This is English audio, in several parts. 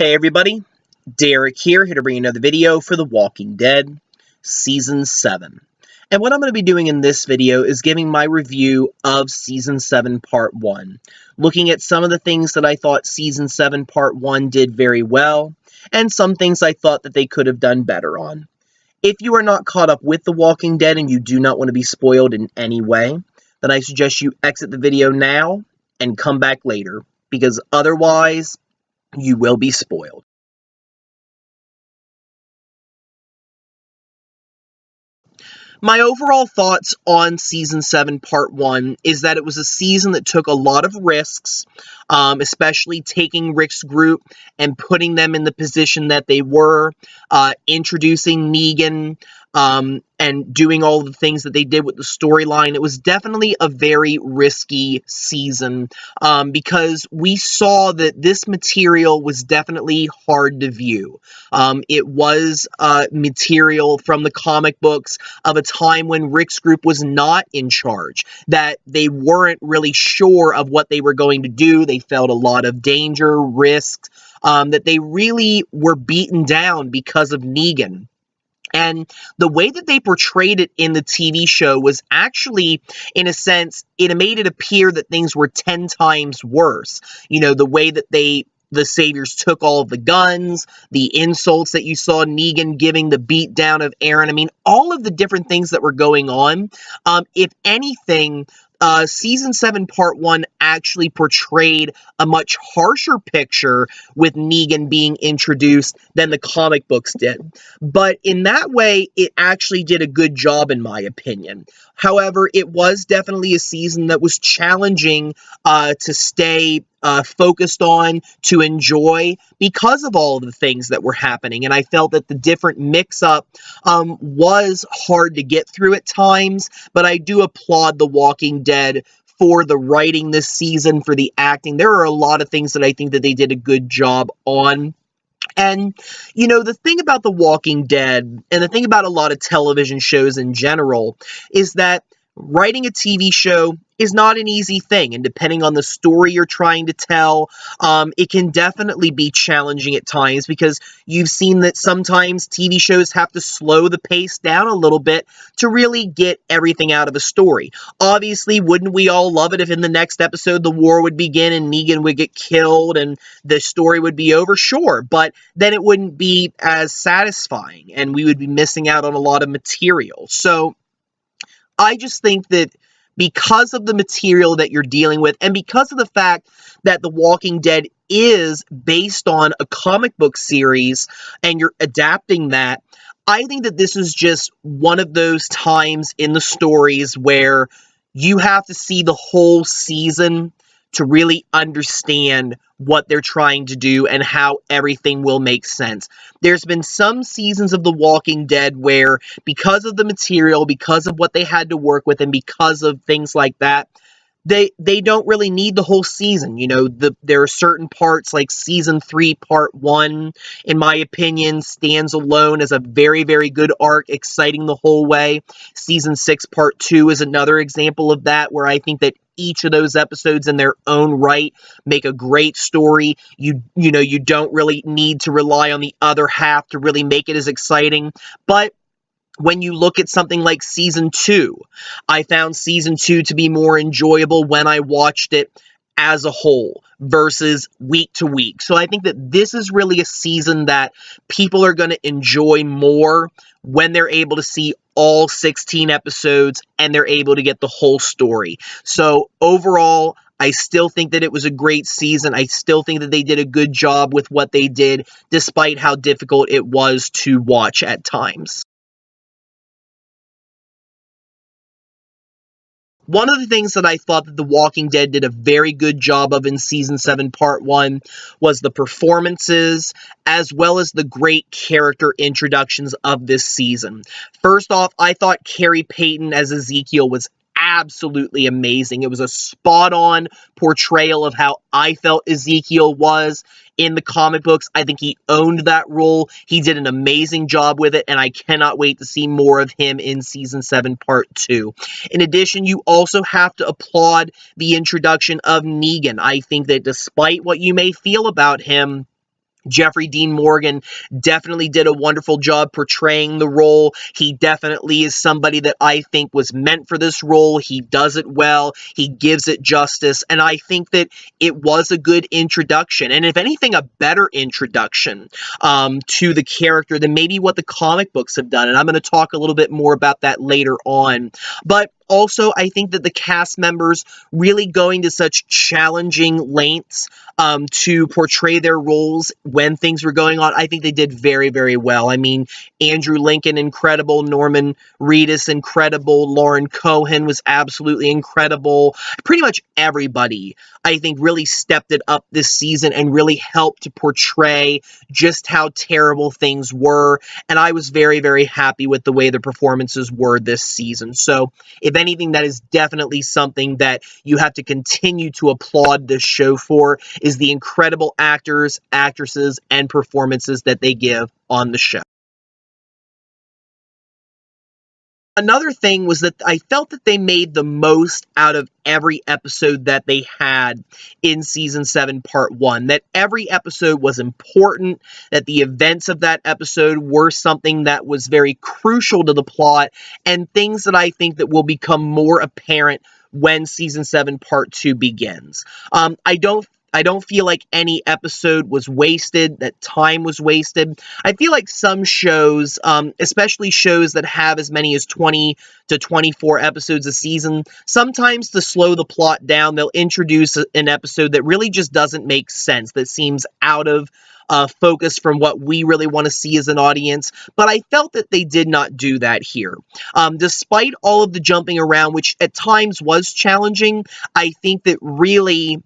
Hey everybody, Derek here to bring another video for The Walking Dead, Season 7. And what I'm going to be doing in this video is giving my review of Season 7 Part 1, looking at some of the things that I thought Season 7 Part 1 did very well, and some things I thought that they could have done better on. If you are not caught up with The Walking Dead and you do not want to be spoiled in any way, then I suggest you exit the video now and come back later, because otherwise you will be spoiled. My overall thoughts on Season 7 Part 1 is that it was a season that took a lot of risks, especially taking Rick's group and putting them in the position that they were, introducing Negan, and doing all the things that they did with the storyline. It was definitely a very risky season, because we saw that this material was definitely hard to view. It was material from the comic books of a time when Rick's group was not in charge, that they weren't really sure of what they were going to do. They felt a lot of danger, risks, that they really were beaten down because of Negan. And the way that they portrayed it in the TV show was actually, in a sense, it made it appear that things were 10 times worse. You know, the way that the Saviors took all of the guns, the insults that you saw Negan giving, the beat down of Aaron. I mean, all of the different things that were going on. If anything, Season 7 Part 1 actually portrayed a much harsher picture with Negan being introduced than the comic books did. But in that way, it actually did a good job, in my opinion. However, it was definitely a season that was challenging to stay focused on, to enjoy, because of all of the things that were happening. And I felt that the different mix-up was hard to get through at times, but I do applaud The Walking Dead for the writing this season, for the acting. There are a lot of things that I think that they did a good job on. And, you know, the thing about The Walking Dead, and the thing about a lot of television shows in general, is that writing a TV show is not an easy thing, and depending on the story you're trying to tell, it can definitely be challenging at times, because you've seen that sometimes TV shows have to slow the pace down a little bit to really get everything out of a story. Obviously, wouldn't we all love it if in the next episode the war would begin and Negan would get killed and the story would be over? Sure, but then it wouldn't be as satisfying, and we would be missing out on a lot of material. So I just think that because of the material that you're dealing with, and because of the fact that The Walking Dead is based on a comic book series, and you're adapting that, I think that this is just one of those times in the stories where you have to see the whole season to really understand what they're trying to do and how everything will make sense. There's been some seasons of The Walking Dead where, because of the material, because of what they had to work with, and because of things like that, they don't really need the whole season. You know, there are certain parts, like Season 3 Part 1, in my opinion, stands alone as a very, very good arc, exciting the whole way. Season 6 Part 2 is another example of that, where I think that each of those episodes in their own right make a great story. You know, you don't really need to rely on the other half to really make it as exciting. But when you look at something like Season 2, I found Season 2 to be more enjoyable when I watched it as a whole versus week to week. So I think that this is really a season that people are going to enjoy more when they're able to see all 16 episodes and they're able to get the whole story. So overall, I still think that it was a great season. I still think that they did a good job with what they did, despite how difficult it was to watch at times. One of the things that I thought that The Walking Dead did a very good job of in Season 7 Part 1 was the performances, as well as the great character introductions of this season. First off, I thought Carrie Payton as Ezekiel was absolutely amazing. It was a spot-on portrayal of how I felt Ezekiel was in the comic books. I think he owned that role. He did an amazing job with it, and I cannot wait to see more of him in Season 7 Part 2. In addition, you also have to applaud the introduction of Negan. I think that despite what you may feel about him, Jeffrey Dean Morgan definitely did a wonderful job portraying the role. He definitely is somebody that I think was meant for this role. He does it well. He gives it justice. And I think that it was a good introduction. And if anything, a better introduction to the character than maybe what the comic books have done. And I'm going to talk a little bit more about that later on. But also, I think that the cast members really going to such challenging lengths to portray their roles when things were going on, I think they did very, very well. I mean, Andrew Lincoln, incredible. Norman Reedus, incredible. Lauren Cohan was absolutely incredible. Pretty much everybody, I think, really stepped it up this season and really helped to portray just how terrible things were. And I was very, very happy with the way the performances were this season. So, if anything, that is definitely something that you have to continue to applaud this show for, is the incredible actors, actresses, and performances that they give on the show. Another thing was that I felt that they made the most out of every episode that they had in Season 7, Part 1. That every episode was important, that the events of that episode were something that was very crucial to the plot, and things that I think that will become more apparent when Season 7, Part 2 begins. I don't feel like any episode was wasted, that time was wasted. I feel like some shows, especially shows that have as many as 20 to 24 episodes a season, sometimes to slow the plot down, they'll introduce an episode that really just doesn't make sense, that seems out of focus from what we really want to see as an audience, but I felt that they did not do that here. Despite all of the jumping around, which at times was challenging, I think that really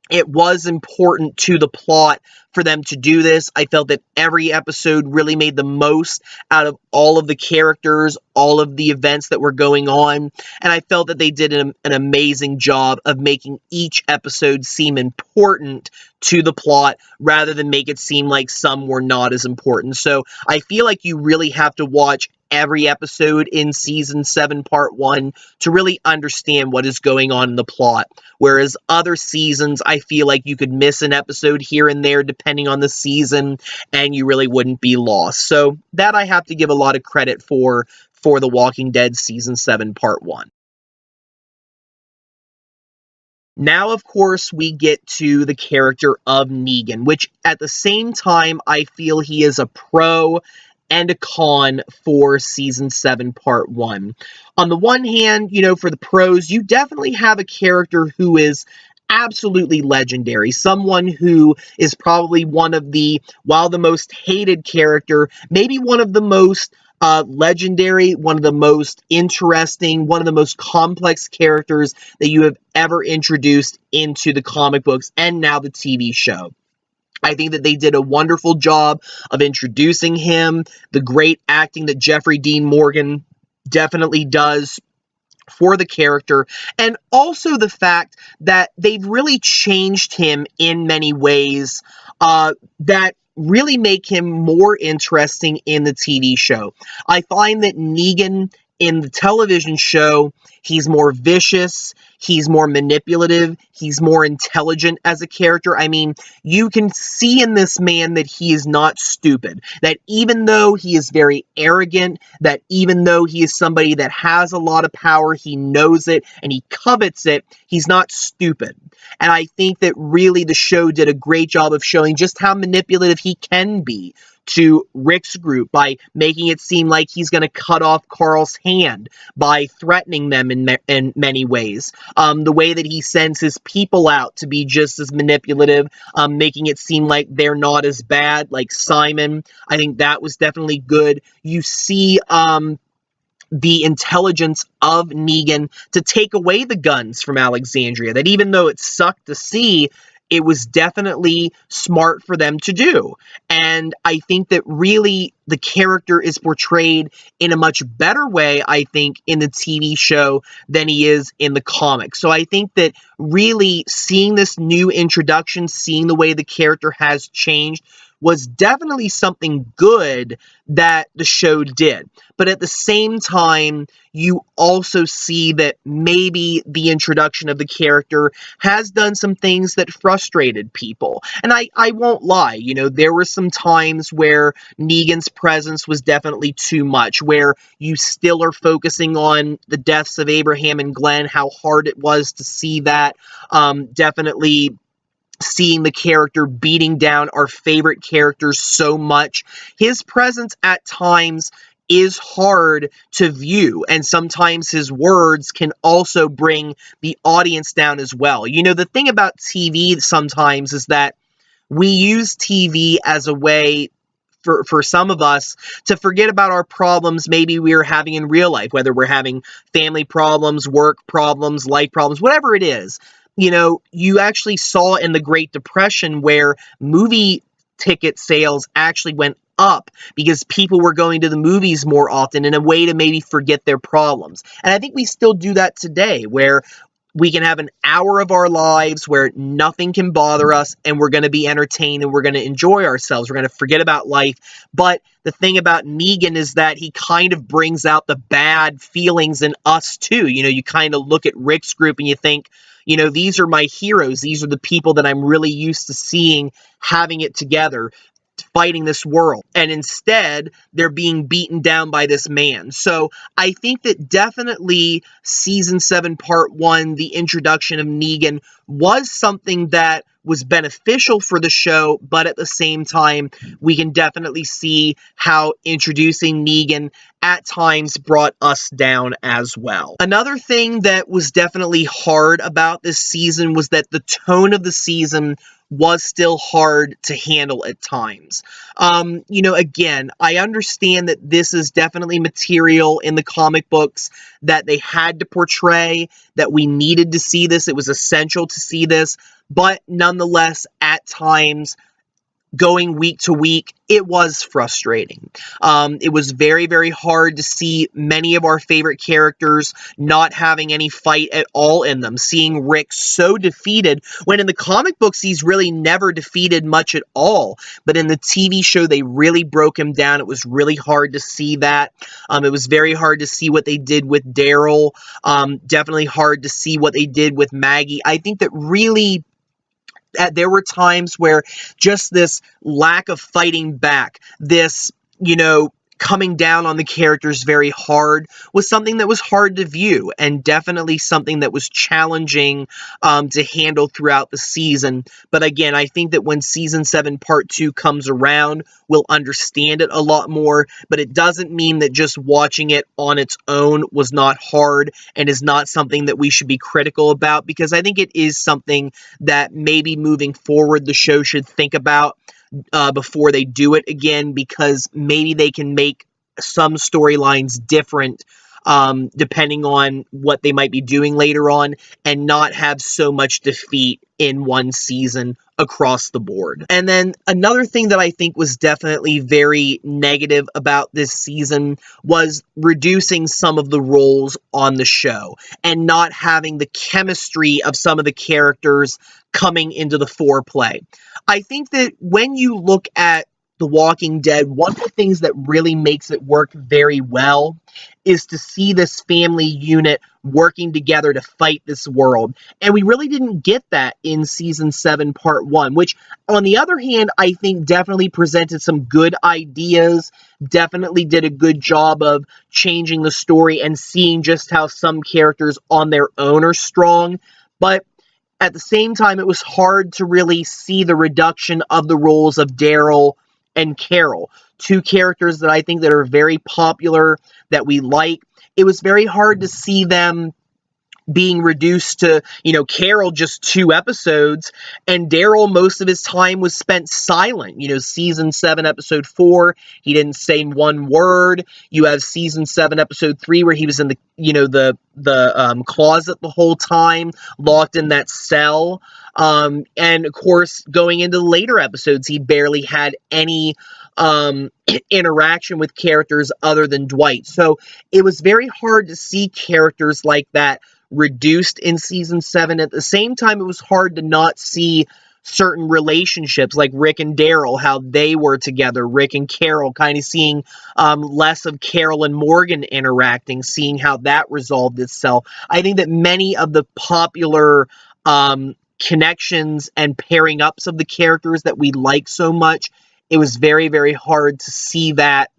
it was important to the plot for them to do this. I felt that every episode really made the most out of all of the characters, all of the events that were going on, and I felt that they did an amazing job of making each episode seem important to the plot rather than make it seem like some were not as important. So I feel like you really have to watch every episode in Season 7, Part 1 to really understand what is going on in the plot. Whereas other seasons, I feel like you could miss an episode here and there depending on the season, and you really wouldn't be lost. So that I have to give a lot of credit for The Walking Dead Season 7, Part 1. Now, of course, we get to the character of Negan, which at the same time, I feel he is a pro and a con for Season 7, Part 1. On the one hand, you know, for the pros, you definitely have a character who is absolutely legendary. Someone who is probably one of the, while the most hated character, maybe one of the most legendary, one of the most interesting, one of the most complex characters that you have ever introduced into the comic books and now the TV show. I think that they did a wonderful job of introducing him, the great acting that Jeffrey Dean Morgan definitely does for the character, and also the fact that they've really changed him in many ways that really make him more interesting in the TV show. I find that Negan in the television show, he's more vicious, he's more manipulative, he's more intelligent as a character. I mean, you can see in this man that he is not stupid, that even though he is very arrogant, that even though he is somebody that has a lot of power, he knows it, and he covets it, he's not stupid. And I think that really the show did a great job of showing just how manipulative he can be to Rick's group by making it seem like he's going to cut off Carl's hand, by threatening them in many ways. The way that he sends his people out to be just as manipulative, making it seem like they're not as bad, like Simon. I think that was definitely good. You see the intelligence of Negan to take away the guns from Alexandria, that even though it sucked to see, it was definitely smart for them to do. And I think that really the character is portrayed in a much better way, I think, in the TV show than he is in the comics. So I think that really seeing this new introduction, seeing the way the character has changed, was definitely something good that the show did. But at the same time, you also see that maybe the introduction of the character has done some things that frustrated people. And I won't lie, you know, there were some times where Negan's presence was definitely too much, where you still are focusing on the deaths of Abraham and Glenn, how hard it was to see that. Definitely seeing the character beating down our favorite characters so much. His presence at times is hard to view, and sometimes his words can also bring the audience down as well. You know, the thing about TV sometimes is that we use TV as a way for some of us to forget about our problems maybe we're having in real life, whether we're having family problems, work problems, life problems, whatever it is. You know, you actually saw in the Great Depression where movie ticket sales actually went up because people were going to the movies more often in a way to maybe forget their problems. And I think we still do that today, where we can have an hour of our lives where nothing can bother us and we're going to be entertained and we're going to enjoy ourselves. We're going to forget about life. But the thing about Negan is that he kind of brings out the bad feelings in us too. You know, you kind of look at Rick's group and you think, you know, these are my heroes. These are the people that I'm really used to seeing having it together, fighting this world, and instead they're being beaten down by this man. So I think that definitely season 7 part 1, the introduction of Negan, was something that was beneficial for the show, but at the same time we can definitely see how introducing Negan at times brought us down as well. Another thing that was definitely hard about this season was that the tone of the season was still hard to handle at times. You know, again, I understand that this is definitely material in the comic books that they had to portray, that we needed to see this, it was essential to see this, but nonetheless, at times, going week to week, it was frustrating. It was very, very hard to see many of our favorite characters not having any fight at all in them. Seeing Rick so defeated, when in the comic books, he's really never defeated much at all. But in the TV show, they really broke him down. It was really hard to see that. It was very hard to see what they did with Daryl. Definitely hard to see what they did with Maggie. I think that really there were times where just this lack of fighting back, this, you know, coming down on the characters very hard, was something that was hard to view, and definitely something that was challenging to handle throughout the season. But again, I think that when season 7 part 2 comes around, we'll understand it a lot more, but it doesn't mean that just watching it on its own was not hard and is not something that we should be critical about, because I think it is something that maybe moving forward the show should think about before they do it again, because maybe they can make some storylines different depending on what they might be doing later on, and not have so much defeat in one season across the board. And then another thing that I think was definitely very negative about this season was reducing some of the roles on the show and not having the chemistry of some of the characters coming into the foreplay. I think that when you look at The Walking Dead, one of the things that really makes it work very well is to see this family unit working together to fight this world. And we really didn't get that in season 7 part 1, which on the other hand, I think definitely presented some good ideas, definitely did a good job of changing the story and seeing just how some characters on their own are strong. But at the same time, it was hard to really see the reduction of the roles of Daryl and Carol, two characters that I think that are very popular, that we like. It was very hard to see them being reduced to, you know, Carol just 2 episodes, and Daryl, most of his time was spent silent. You know, season 7, episode 4, he didn't say one word. You have season 7, episode 3, where he was in the, you know, the closet the whole time, locked in that cell. And of course, going into the later episodes, he barely had any interaction with characters other than Dwight. So it was very hard to see characters like that reduced in season 7. At the same time, it was hard to not see certain relationships, like Rick and Daryl, how they were together, Rick and Carol, kind of seeing less of Carol and Morgan interacting, seeing how that resolved itself. I think that many of the popular connections and pairing ups of the characters that we like so much, it was very, very hard to see that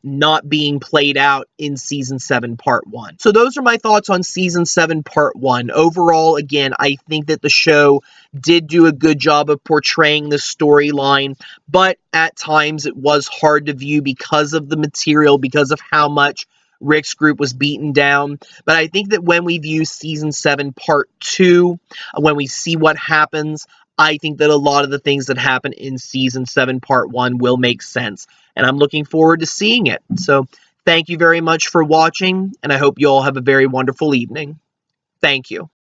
not being played out in Season 7, Part 1. So those are my thoughts on Season 7, Part 1. Overall, again, I think that the show did do a good job of portraying the storyline, but at times it was hard to view because of the material, because of how much Rick's group was beaten down. But I think that when we view Season 7, Part 2, when we see what happens, I think that a lot of the things that happen in Season 7, Part 1 will make sense. And I'm looking forward to seeing it. So thank you very much for watching, and I hope you all have a very wonderful evening. Thank you.